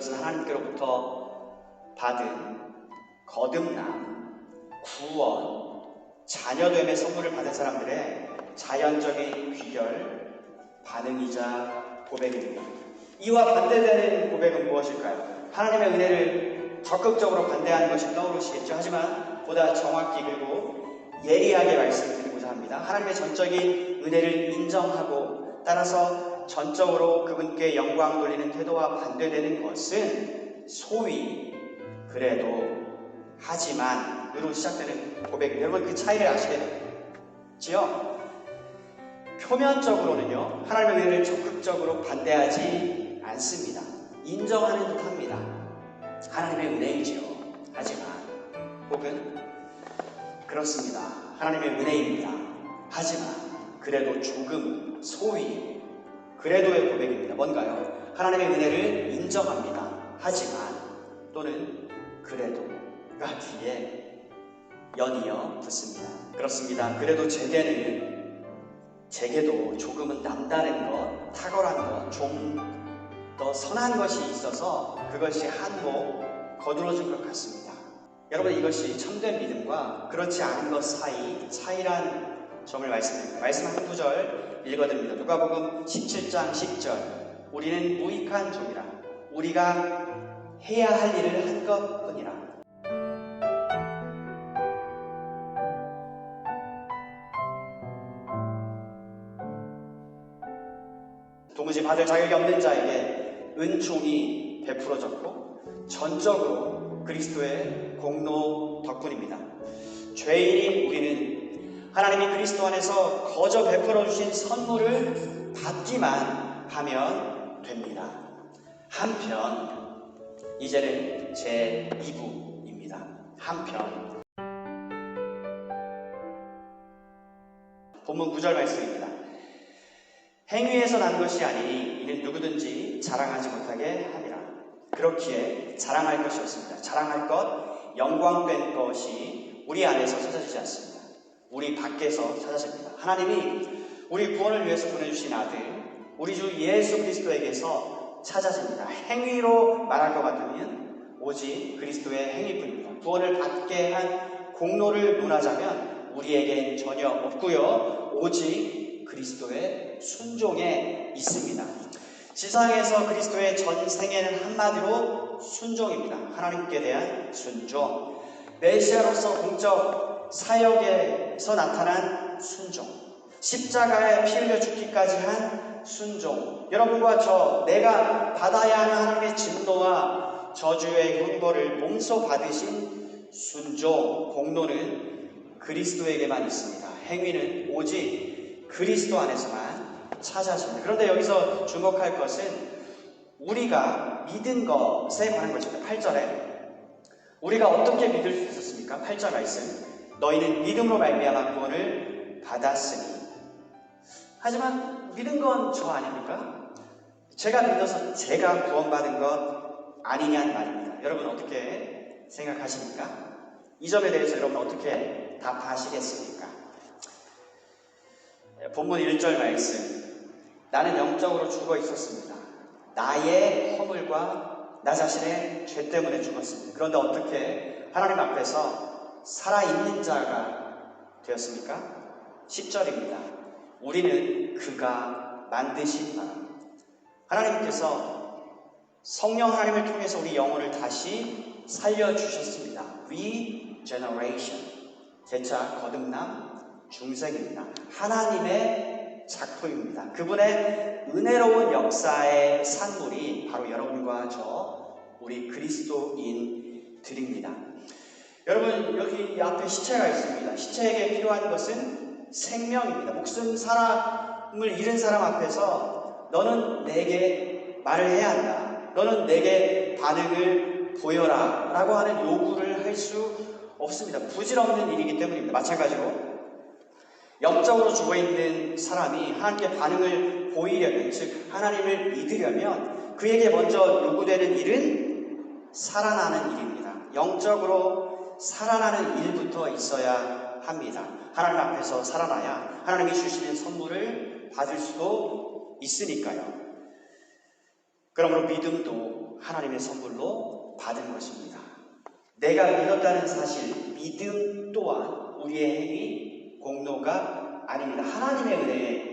이것은 하나님께로부터 받은 거듭남, 구원, 자녀됨의 선물을 받은 사람들의 자연적인 귀결, 반응이자 고백입니다. 이와 반대되는 고백은 무엇일까요? 하나님의 은혜를 적극적으로 반대하는 것이 떠오르시겠죠. 하지만 보다 정확히 그리고 예리하게 말씀드리고자 합니다. 하나님의 전적인 은혜를 인정하고 따라서 전적으로 그분께 영광 돌리는 태도와 반대되는 것은 소위 그래도 하지만으로 시작되는 고백. 여러분 그 차이를 아시겠지요? 표면적으로는요 하나님의 은혜를 적극적으로 반대하지 않습니다. 인정하는 듯 합니다. 하나님의 은혜이지요. 하지만 혹은 그렇습니다. 하나님의 은혜입니다. 하지만 그래도 조금 소위 그래도의 고백입니다. 뭔가요? 하나님의 은혜를 인정합니다. 하지만 또는 그래도가 뒤에 연이어 붙습니다. 그렇습니다. 그래도 제게도 조금은 남다른 것, 탁월한 것, 좀 더 선한 것이 있어서 그것이 한몫 거두어진 것 같습니다. 여러분 이것이 참된 믿음과 그렇지 않은 것 사이 차이란 점을 말씀드립니다. 말씀 한 구절 읽어드립니다. 누가복음 17장 10절 우리는 무익한 종이라 우리가 해야 할 일을 한 것뿐이라. 도무지 받을 자격이 없는 자에게 은총이 베풀어졌고 전적으로 그리스도의 공로 덕분입니다. 죄인인 우리는 하나님이 그리스도 안에서 거저 베풀어 주신 선물을 받기만 하면 됩니다. 한편 이제는 제 2부입니다. 한편 본문 9절 말씀입니다. 행위에서 난 것이 아니니 이는 누구든지 자랑하지 못하게 함이라. 그렇기에 자랑할 것이 없습니다. 자랑할 것, 영광된 것이 우리 안에서 찾아지지 않습니다. 우리 밖에서 찾아집니다. 하나님이 우리 구원을 위해서 보내주신 아들 우리 주 예수 그리스도에게서 찾아집니다. 행위로 말할 것 같으면 오직 그리스도의 행위뿐입니다. 구원을 받게 한 공로를 논하자면 우리에겐 전혀 없고요. 오직 그리스도의 순종에 있습니다. 지상에서 그리스도의 전생에는 한마디로 순종입니다. 하나님께 대한 순종, 메시아로서 공적 사역에서 나타난 순종, 십자가에 피 흘려 죽기까지 한 순종. 여러분과 저 내가 받아야 하는 하나님의 진노와 저주의 형벌을 몸소 받으신 순종, 공로는 그리스도에게만 있습니다. 행위는 오직 그리스도 안에서만 찾아집니다. 그런데 여기서 주목할 것은 우리가 믿은 것에 관한 것입니다. 8절에 우리가 어떻게 믿을 수 있었습니까? 8절 말씀 너희는 믿음으로 말미암아 구원을 받았으니. 하지만 믿은 건 저 아닙니까? 제가 믿어서 제가 구원받은 것 아니냐는 말입니다. 여러분 어떻게 생각하십니까? 이 점에 대해서 여러분 어떻게 답하시겠습니까? 본문 1절 말씀 나는 영적으로 죽어 있었습니다. 나의 허물과 나 자신의 죄 때문에 죽었습니다. 그런데 어떻게 하나님 앞에서 살아있는 자가 되었습니까? 10절입니다. 우리는 그가 만드신 바 하나님께서 성령 하나님을 통해서 우리 영혼을 다시 살려주셨습니다. Regeneration 재차 거듭남 중생입니다. 하나님의 작품입니다. 그분의 은혜로운 역사의 산물이 바로 여러분과 저 우리 그리스도인들입니다. 여러분 여기 앞에 시체가 있습니다. 시체에게 필요한 것은 생명입니다. 목숨 사람을 잃은 사람 앞에서 너는 내게 말을 해야 한다. 너는 내게 반응을 보여라 라고 하는 요구를 할 수 없습니다. 부질없는 일이기 때문입니다. 마찬가지로 영적으로 죽어있는 사람이 하나님께 반응을 보이려면, 즉 하나님을 믿으려면 그에게 먼저 요구되는 일은 살아나는 일입니다. 영적으로 살아나는 일부터 있어야 합니다. 하나님 앞에서 살아나야 하나님이 주시는 선물을 받을 수도 있으니까요. 그러므로 믿음도 하나님의 선물로 받은 것입니다. 내가 믿었다는 사실, 믿음 또한 우리의 행위, 공로가 아닙니다. 하나님의 은혜의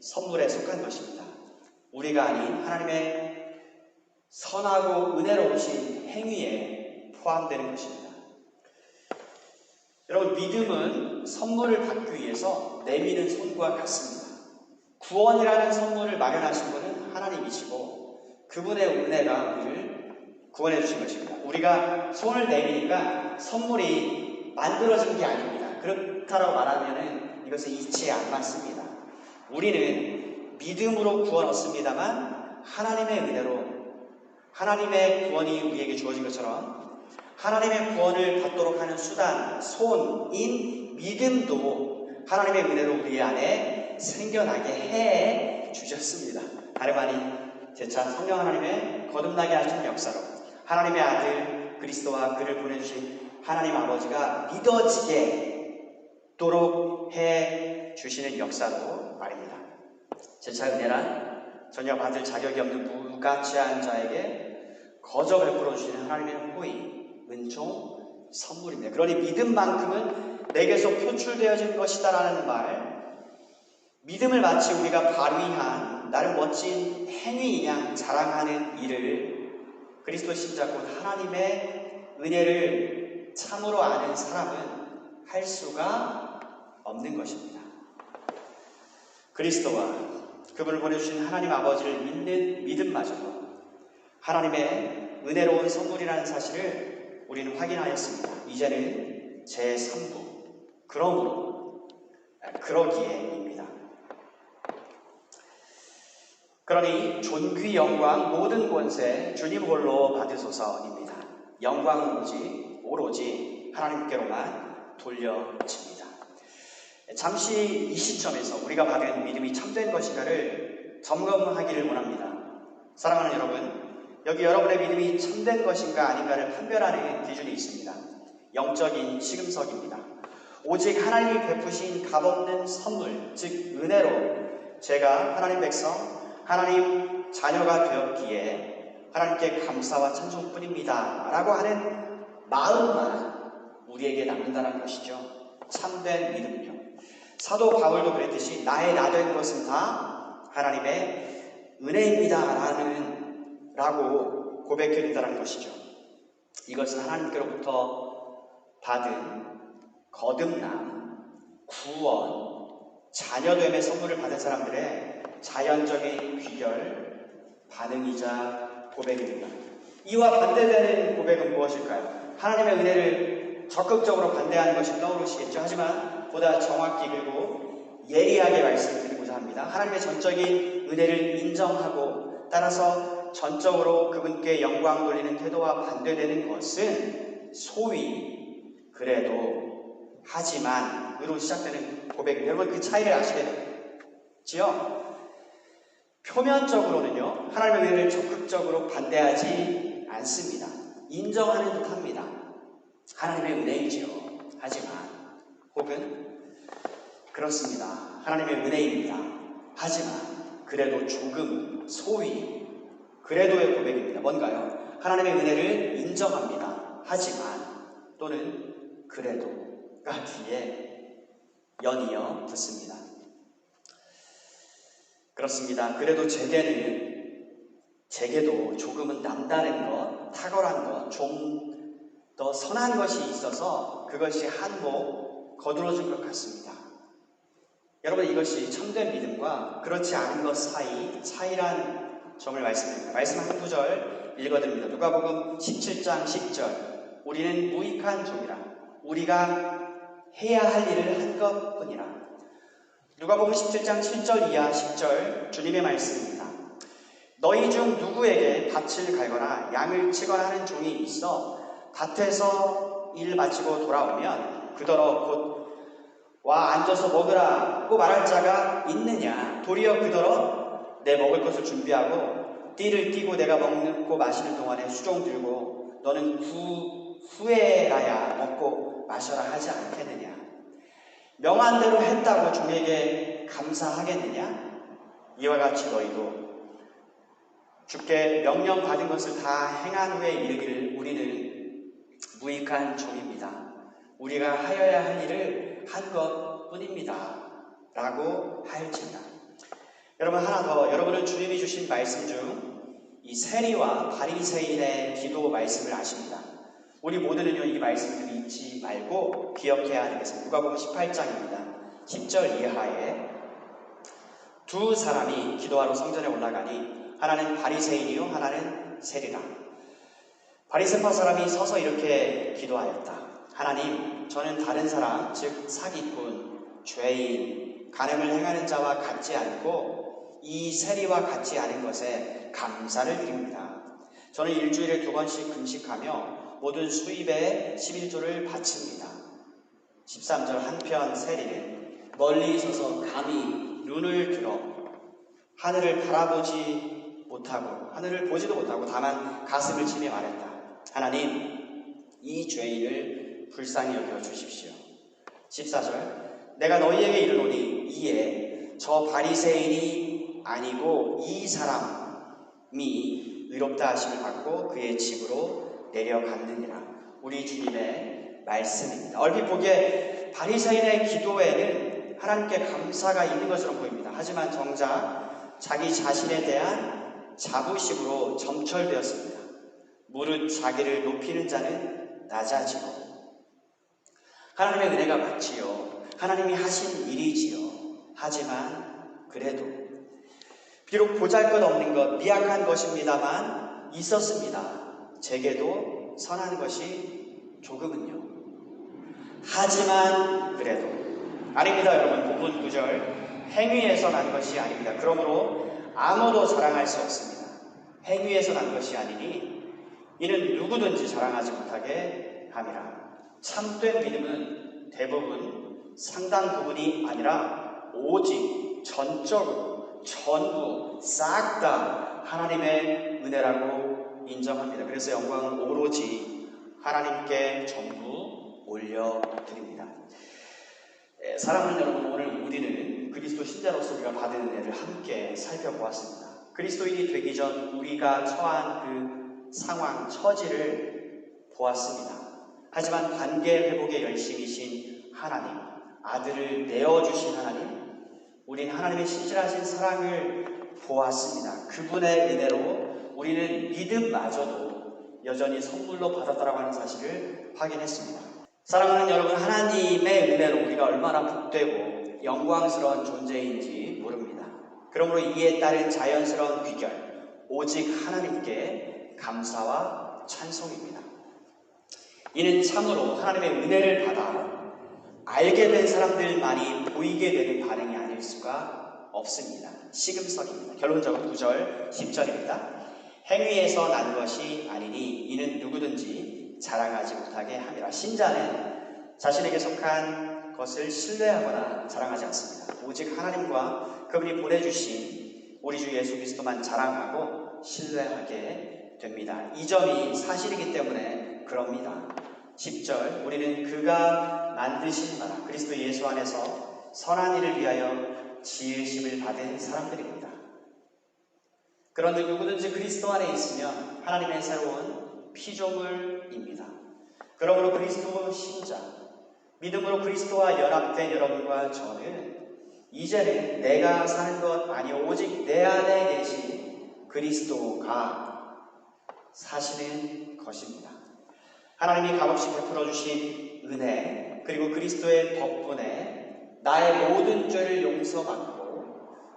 선물에 속한 것입니다. 우리가 아닌 하나님의 선하고 은혜로우신 행위에 포함되는 것입니다. 여러분, 믿음은 선물을 받기 위해서 내미는 손과 같습니다. 구원이라는 선물을 마련하신 분은 하나님이시고 그분의 은혜가 우리를 구원해 주신 것입니다. 우리가 손을 내미니까 선물이 만들어진 게 아닙니다. 그렇다고 말하면 이것은 이치에 안 맞습니다. 우리는 믿음으로 구원 얻습니다만 하나님의 은혜로 하나님의 구원이 우리에게 주어진 것처럼 하나님의 구원을 받도록 하는 수단, 손인 믿음도 하나님의 은혜로 우리 안에 생겨나게 해 주셨습니다. 다름 아닌 재차 성령 하나님의 거듭나게 하신 역사로 하나님의 아들 그리스도와 그를 보내주신 하나님 아버지가 믿어지게도록 해 주시는 역사로 말입니다. 재차 은혜란 전혀 받을 자격이 없는 무가치한 자에게 거저 베풀어 주시는 하나님의 호의, 은총, 선물입니다. 그러니 믿음만큼은 내게서 표출되어진 것이다라는 말, 믿음을 마치 우리가 발휘한 나름 멋진 행위이냐 자랑하는 일을 그리스도 신자 곧 하나님의 은혜를 참으로 아는 사람은 할 수가 없는 것입니다. 그리스도와 그분을 보내주신 하나님 아버지를 믿는 믿음마저도 하나님의 은혜로운 선물이라는 사실을 우리는 확인하였습니다. 이제는 제3부 그러므로 그러기에입니다. 그러니 존귀 영광 모든 권세 주님 홀로 받으소서입니다. 영광은 오로지 하나님께로만 돌려집니다. 잠시 이 시점에서 우리가 받은 믿음이 참된 것인가를 점검하기를 원합니다. 사랑하는 여러분, 여기 여러분의 믿음이 참된 것인가 아닌가를 판별하는 기준이 있습니다. 영적인 시금석입니다. 오직 하나님이 베푸신 값없는 선물, 즉 은혜로 제가 하나님 백성, 하나님 자녀가 되었기에 하나님께 감사와 찬송뿐입니다 라고 하는 마음만 우리에게 남는다는 것이죠. 참된 믿음이요. 사도 바울도 그랬듯이 나의 나 된 것은 다 하나님의 은혜입니다 라고 고백해 준다는 것이죠. 이것은 하나님께로부터 받은 거듭남, 구원, 자녀됨의 선물을 받은 사람들의 자연적인 귀결, 반응이자 고백입니다. 이와 반대되는 고백은 무엇일까요? 하나님의 은혜를 적극적으로 반대하는 것이 떠오르시겠죠. 하지만 보다 정확히 그리고 예리하게 말씀드리고자 합니다. 하나님의 전적인 은혜를 인정하고 따라서 전적으로 그분께 영광 돌리는 태도와 반대되는 것은 소위 그래도 하지만 으로 시작되는 고백. 여러분 그 차이를 아시겠지요? 표면적으로는요 하나님의 은혜를 적극적으로 반대하지 않습니다. 인정하는 듯 합니다. 하나님의 은혜이지요. 하지만 혹은 그렇습니다. 하나님의 은혜입니다. 하지만 그래도 조금 소위 그래도의 고백입니다. 뭔가요? 하나님의 은혜를 인정합니다. 하지만 또는 그래도가 뒤에 연이어 붙습니다. 그렇습니다. 그래도 제게도 조금은 남다른 것, 탁월한 것, 좀 더 선한 것이 있어서 그것이 한몫 거두어진 것 같습니다. 여러분 이것이 참된 믿음과 그렇지 않은 것 차이란 점을 말씀드립니다. 말씀 한 구절 읽어드립니다. 누가복음 17장 10절 우리는 무익한 종이라 우리가 해야 할 일을 한 것뿐이라. 누가복음 17장 7절 이하 10절 주님의 말씀입니다. 너희 중 누구에게 밭을 갈거나 양을 치거나 하는 종이 있어 밭에서 일 마치고 돌아오면 그더러 곧 와 앉아서 먹으라고 말할 자가 있느냐? 도리어 그더러 내 먹을 것을 준비하고 띠를 띠고 내가 먹고 마시는 동안에 수종 들고 너는 후회라야 먹고 마셔라 하지 않겠느냐? 명한 대로 했다고 종에게 감사하겠느냐? 이와 같이 너희도 주께 명령받은 것을 다 행한 후에 이르기를 우리는 무익한 종입니다. 우리가 하여야 할 일을 한 것뿐입니다. 라고 하였습니다. 여러분, 하나 더, 여러분은 주님이 주신 말씀 중 이 세리와 바리새인의 기도 말씀을 아십니다. 우리 모두는요, 이 말씀을 잊지 말고 기억해야 하는 것은 누가복음 18장입니다. 10절 이하에 두 사람이 기도하러 성전에 올라가니 하나는 바리새인이요 하나는 세리라. 바리새파 사람이 서서 이렇게 기도하였다. 하나님, 저는 다른 사람, 즉 사기꾼, 죄인, 간음을 행하는 자와 같지 않고 이 세리와 같지 않은 것에 감사를 드립니다. 저는 일주일에 2번씩 금식하며 모든 수입에 11조를 바칩니다. 13절 한편 세리는 멀리 서서 감히 눈을 들어 하늘을 바라보지 못하고 하늘을 보지도 못하고 다만 가슴을 치며 말했다. 하나님, 이 죄인을 불쌍히 여겨 주십시오. 14절 내가 너희에게 이르노니 이에 저 바리새인이 아니고 이 사람이 의롭다 하심을 받고 그의 집으로 내려갔느니라. 우리 주님의 말씀입니다. 얼핏 보기에 바리새인의 기도에는 하나님께 감사가 있는 것처럼 보입니다. 하지만 정작 자기 자신에 대한 자부심으로 점철되었습니다. 무릇 자기를 높이는 자는 낮아지고 하나님의 은혜가 맞지요. 하나님이 하신 일이지요. 하지만 그래도 비록 보잘것없는 것, 미약한 것입니다만 있었습니다. 제게도 선한 것이 조금은요. 하지만 그래도 아닙니다. 여러분, 본문 9절 행위에서 난 것이 아닙니다. 그러므로 아무도 자랑할 수 없습니다. 행위에서 난 것이 아니니 이는 누구든지 자랑하지 못하게 함이라. 참된 믿음은 대부분 상당 부분이 아니라 오직 전적으로 전부 싹 다 하나님의 은혜라고 인정합니다. 그래서 영광은 오로지 하나님께 전부 올려드립니다. 사랑하는 여러분, 오늘 우리는 그리스도 신자로서 우리가 받은 은혜를 함께 살펴보았습니다. 그리스도인이 되기 전 우리가 처한 그 상황, 처지를 보았습니다. 하지만 관계 회복에 열심이신 하나님, 아들을 내어주신 하나님, 우린 하나님의 신실하신 사랑을 보았습니다. 그분의 은혜로 우리는 믿음마저도 여전히 선물로 받았다라고 하는 사실을 확인했습니다. 사랑하는 여러분, 하나님의 은혜로 우리가 얼마나 복되고 영광스러운 존재인지 모릅니다. 그러므로 이에 따른 자연스러운 귀결, 오직 하나님께 감사와 찬송입니다. 이는 참으로 하나님의 은혜를 받아 알게 된 사람들만이 보이게 되는 반응이 아닐 수가 없습니다. 시금석입니다. 결론적으로 9절 10절입니다. 행위에서 난 것이 아니니 이는 누구든지 자랑하지 못하게 함이라. 신자는 자신에게 속한 것을 신뢰하거나 자랑하지 않습니다. 오직 하나님과 그분이 보내주신 우리 주 예수 그리스도만 자랑하고 신뢰하게 됩니다. 이 점이 사실이기 때문에 그럽니다. 10절 우리는 그가 만드신 나라 그리스도 예수 안에서 선한 일을 위하여 지으심을 받은 사람들입니다. 그런데 누구든지 그리스도 안에 있으면 하나님의 새로운 피조물입니다. 그러므로 그리스도 신자, 믿음으로 그리스도와 연합된 여러분과 저는 이제는 내가 사는 것 아니요 오직 내 안에 계신 그리스도가 사시는 것입니다. 하나님이 값없이 베풀어 주신 은혜 그리고 그리스도의 덕분에 나의 모든 죄를 용서받고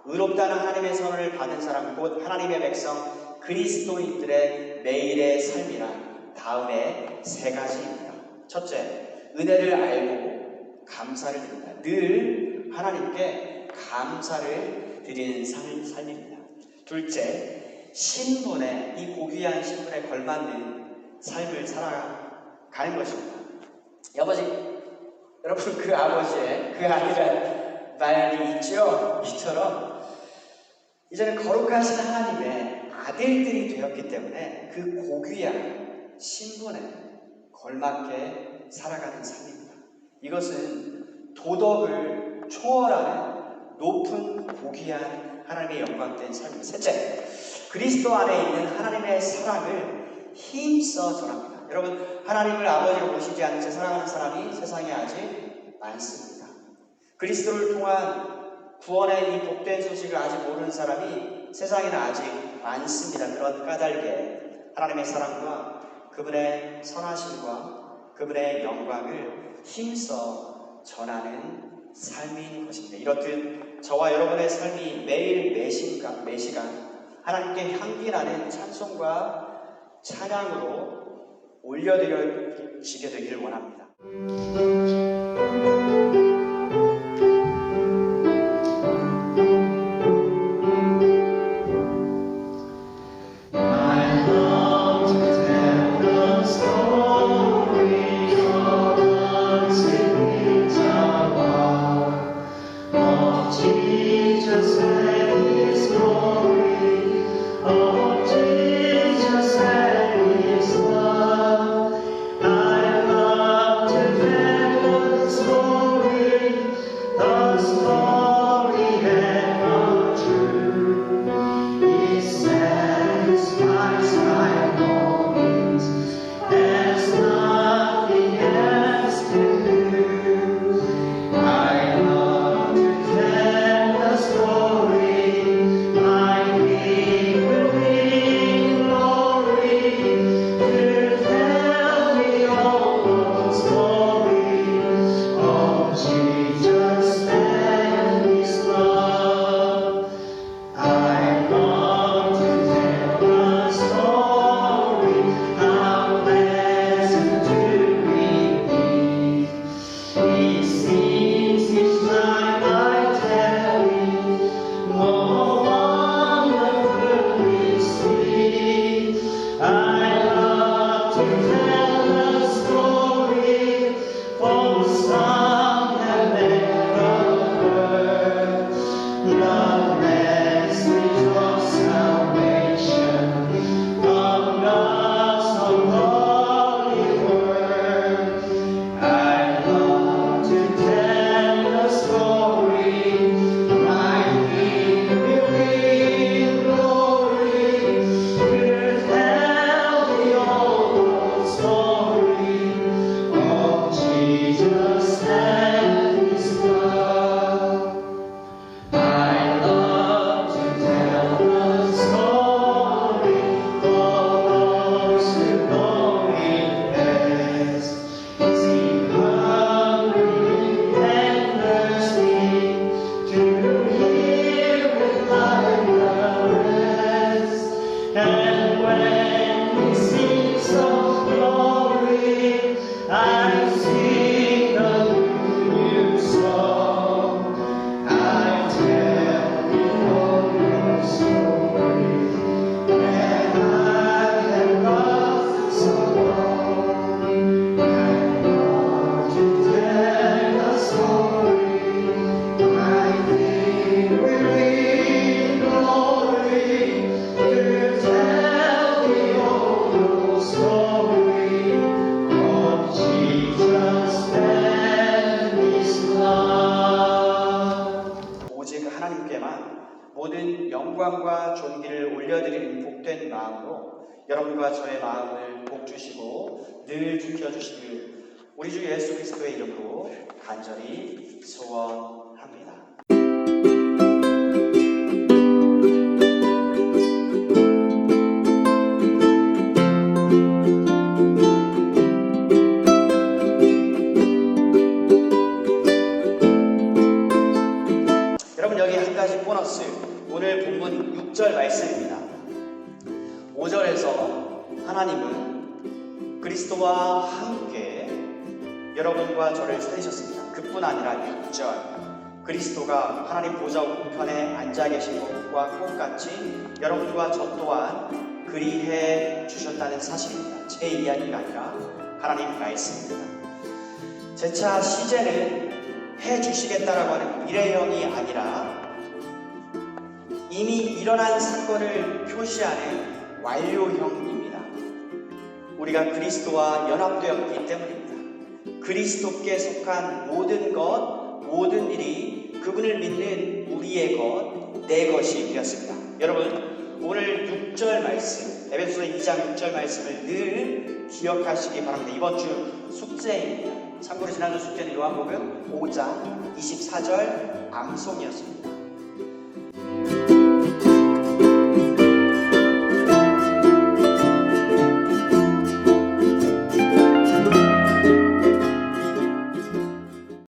의롭다는 하나님의 선언을 받은 사람 곧 하나님의 백성 그리스도인들의 매일의 삶이란 다음에 세 가지입니다. 첫째, 은혜를 알고 감사를 드립니다. 늘 하나님께 감사를 드리는 삶입니다. 둘째, 신분에 이 고귀한 신분에 걸맞는 삶을 살아가는 것입니다. 여러분 그 아버지의 그 아들이라는 말이 있죠? 이처럼 이제는 거룩하신 하나님의 아들들이 되었기 때문에 그 고귀한 신분에 걸맞게 살아가는 삶입니다. 이것은 도덕을 초월하는 높은 고귀한 하나님의 영광된 삶입니다. 셋째, 그리스도 안에 있는 하나님의 사랑을 힘써 전합니다. 여러분, 하나님을 아버지로 모시지 않은 채 사랑하는 사람이 세상에 아직 많습니다. 그리스도를 통한 구원의 이 복된 소식을 아직 모르는 사람이 세상에는 아직 많습니다. 그런 까닭에 하나님의 사랑과 그분의 선하심과 그분의 영광을 힘써 전하는 삶인 것입니다. 이렇듯 저와 여러분의 삶이 매일 매시간 하나님께 향기나는 찬송과 찬양으로 올려드려지게 되기를 원합니다. 모든 영광과 존귀를 올려드리는 복된 마음으로 여러분과 저의 마음을 복주시고 늘 지켜주시길 우리 주 예수 그리스도의 이름으로 간절히 소원합니다. 여러분, 여기 한 가지 보너스. 오늘 본문 6절 말씀입니다. 5절에서 하나님은 그리스도와 함께 여러분과 저를 살리셨습니다. 그뿐 아니라 6절, 그리스도가 하나님 보좌 우편에 앉아 계신 것과 똑같이 여러분과 저 또한 그리해 주셨다는 사실입니다. 제 이야기가 아니라 하나님 말씀입니다. 재차 시제는 해주시겠다라고 하는 미래형이 아니라 이미 일어난 사건을 표시하는 완료형입니다. 우리가 그리스도와 연합되었기 때문입니다. 그리스도께 속한 모든 것, 모든 일이 그분을 믿는 우리의 것, 내 것이 되었습니다. 여러분, 오늘 말씀, 에베소서 2장 6절 말씀을 늘 기억하시기 바랍니다. 이번 주 숙제입니다. 참고로 지난주 숙제는 요한복음 5장 24절 암송이었습니다.